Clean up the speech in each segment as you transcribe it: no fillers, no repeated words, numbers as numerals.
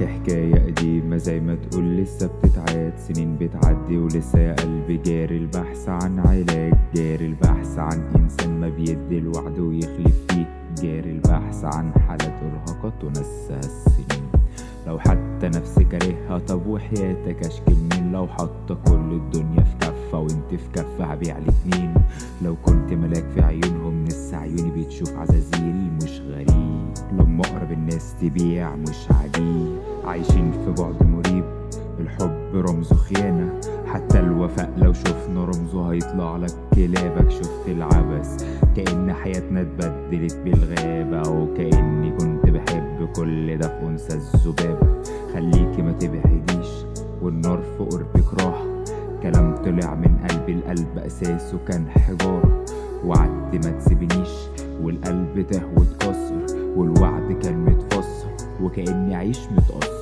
بحكي حكاية قديمة زي ما تقول لسه بتتعاد، سنين بتعدي ولسه يا قلبي جاري البحث عن علاج، جاري البحث عن إنسان ما بيدي الوعد ويخلف فيه، جاري البحث عن حالات أرهقت ونسها السنين. لو حتى نفسي كارهها طب وحياتك اشكي مين؟ لو حاطة كل الدنيا في كفة وانت في كفة هبيع الاتنين. لو كنت ملاك في عيونهم لسه عيوني بتشوف عزازيل مش غريب. لما اقرب الناس تبيع مش عجيب، عايشين في بعد مريب. الحب رمزه خيانة، حتى الوفاء لو شفنا رمزه هيطلع لك كلابك. شفت العبث كأن حياتنا اتبدلت بالغابة، وكأني كنت بحب كل ده في أنثى الذبابة. خليكي ما تبعديش والنار في قربك راحة، كلام طلع من قلبي القلب أساسه كان حجارة. وعدت ما تسيبنيش والقلب تاه واتكسر، والوعد كان متفسر وكأني عيش متأثر.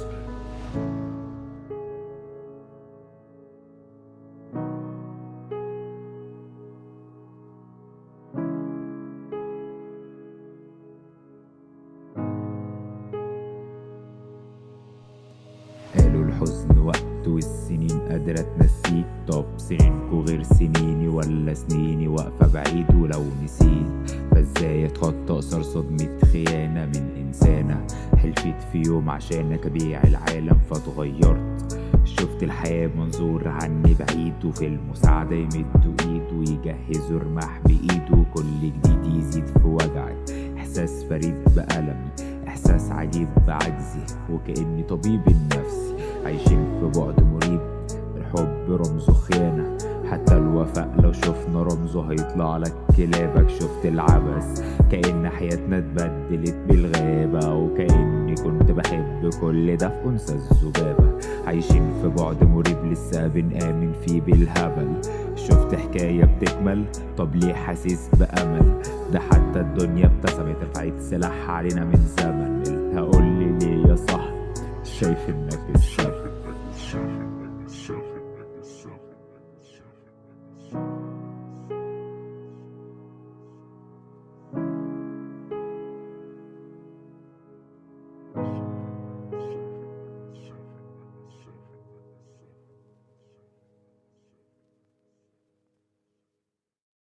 قالوا الحزن وقت والسنين قادرة تنسيك، طب سنينكو غير سنيني ولا سنيني واقفة بعيد؟ ولو نسيت فازاي اتخطى أثر صدمة خيانة من إنسانة حلفت في يوم عشانك أبيع العالم فاتغيرت. شفت الحياة بمنظور عني بعيد، وفي المساعدة يمدوا ايد ويجهزوا رماح بإيده. كل جديد يزيد في وجعي، إحساس فريد بألمي، إحساس عجيب بعجزي وكأني طبيب النفسي. عايشين في بعد مريب، الحب رمزه خيانة، حتى الوفاء لو شفنا رمزه هيطلع لك كلابك. شفت العبث كأن حياتنا اتبدلت بالغابة، وكأني كنت بحب كل ده في أنثى الذبابة. عايشين في بعد مريب لسه بنآمن فيه بالهبل. شفت حكاية بتكمل طب ليه حاسس بأمل؟ ده حتى الدنيا ابتسمت رفعت سلاحها علينا من زمن. هقولي ليه يا صاحبي شايف انك الشر؟